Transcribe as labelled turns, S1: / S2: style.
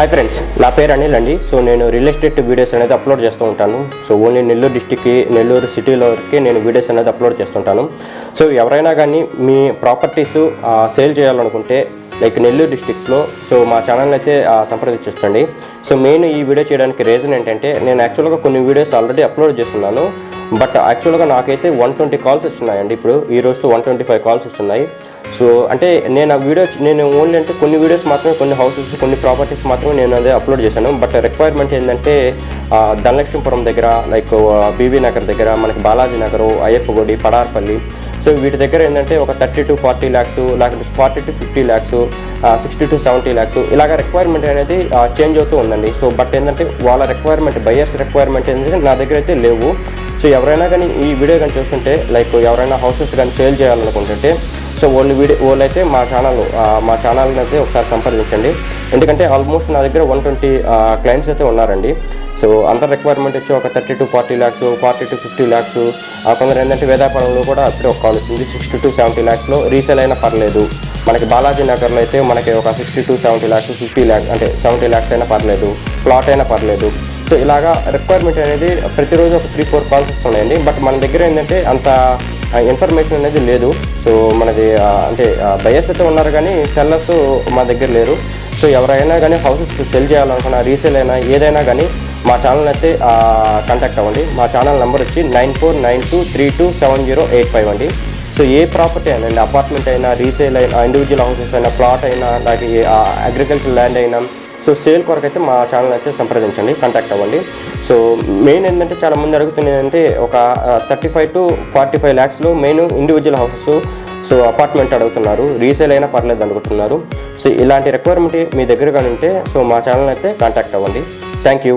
S1: Hi friends, నా పేరు అనిల్ అండి. సో నేను రియల్ ఎస్టేట్ వీడియోస్ అనేది అప్లోడ్ చేస్తూ ఉంటాను. సో ఓన్లీ నెల్లూరు డిస్టిక్కి, నెల్లూరు సిటీలోకి నేను వీడియోస్ అనేది అప్లోడ్ చేస్తుంటాను. సో ఎవరైనా కానీ మీ ప్రాపర్టీస్ సేల్ చేయాలనుకుంటే లైక్ నెల్లూరు డిస్టిక్లో సో మా ఛానల్ అయితే సంప్రదించండి. సో మెయిన్ ఈ వీడియో చేయడానికి రీజన్ ఏంటంటే నేను యాక్చువల్గా కొన్ని వీడియోస్ ఆల్రెడీ అప్లోడ్ చేస్తున్నాను. బట్ యాక్చువల్గా నాకైతే 120 కాల్స్ వచ్చినాయండి. ఇప్పుడు ఈ రోజుతో 125 కాల్స్ వస్తున్నాయి. సో అంటే నేను ఓన్లీ అంటే కొన్ని వీడియోస్ మాత్రమే, కొన్ని హౌసెస్, కొన్ని ప్రాపర్టీస్ మాత్రమే నేను అదే అప్లోడ్ చేశాను. బట్ రిక్వైర్మెంట్ ఏంటంటే ధనలక్ష్మీపురం దగ్గర, లైక్ బీవీ నగర్ దగ్గర, మనకి బాలాజీ నగరు, అయ్యప్పగుడి, పడార్పల్లి, సో వీటి దగ్గర ఏంటంటే ఒక 30 to 40 lakhs, లేకపోతే 40 to 50 lakhs, 60 to 70 lakhs ఇలాగ రిక్వైర్మెంట్ అనేది చేంజ్ అవుతూ ఉందండి. సో బట్ ఏంటంటే వాళ్ళ రిక్వైర్మెంట్, బయర్స్ రిక్వైర్మెంట్ ఏంటంటే నా దగ్గర అయితే లేవు. సో ఎవరైనా కానీ ఈ వీడియో కానీ చూస్తుంటే, లైక్ ఎవరైనా హౌసెస్ కానీ సేల్ చేయాలనుకుంటుంటే సో వాళ్ళు అయితే మా ఛానల్ని అయితే ఒకసారి సంప్రదించండి. ఎందుకంటే ఆల్మోస్ట్ నా దగ్గర 120 క్లయింట్స్ అయితే ఉన్నారండి. సో అందరి రిక్వైర్మెంట్ వచ్చి ఒక 30 to 40 lakhs, 40 to 50 lakhs, కొందరు ఏంటంటే వేదాపురంలో కూడా అప్పుడే ఒక కాల్ వస్తుంది 60 to 70 lakhsలో రీసేల్ అయినా పర్లేదు. మనకి బాలాజీ నగర్లో అయితే మనకి ఒక 60 to 70 lakhs, 50 lakhs అంటే 70 lakhs అయినా పర్లేదు, ప్లాట్ అయినా పర్లేదు. సో ఇలాగా రిక్వైర్మెంట్ అనేది ప్రతిరోజు ఒక 3-4 కాల్స్ వస్తున్నాయండి. బట్ మన దగ్గర ఏంటంటే అంత ఇన్ఫర్మేషన్ అనేది లేదు. సో మనది అంటే బయర్స్ అయితే ఉన్నారు కానీ సెల్లర్స్ మా దగ్గర లేరు. సో ఎవరైనా కానీ హౌసెస్ సెల్ చేయాలనుకున్నా, రీసేల్ అయినా ఏదైనా కానీ మా ఛానల్ అయితే కాంటాక్ట్ అవ్వండి. మా ఛానల్ నెంబర్ వచ్చి 9492327085 అండి. సో ఏ ప్రాపర్టీ అయినా అండి, అపార్ట్మెంట్ అయినా, రీసేల్ అయినా, ఇండివిజువల్ హౌసెస్ అయినా, ప్లాట్ అయినా, అలాగే అగ్రికల్చర్ ల్యాండ్ అయినా, సో సేల్ కొరకు అయితే మా ఛానల్ అయితే సంప్రదించండి, కాంటాక్ట్ అవ్వండి. సో మెయిన్ ఏంటంటే చాలామంది అడుగుతున్నది అంటే ఒక 35 to 45 lakhsలో main individual houses, so apartment అడుగుతున్నారు, రీసేల్ అయినా పర్లేదు అనుకుంటున్నారు. సో ఇలాంటి రిక్వైర్మెంట్ మీ దగ్గర కానీ ఉంటే సో మా ఛానల్ అయితే కాంటాక్ట్ అవ్వండి. Thank you.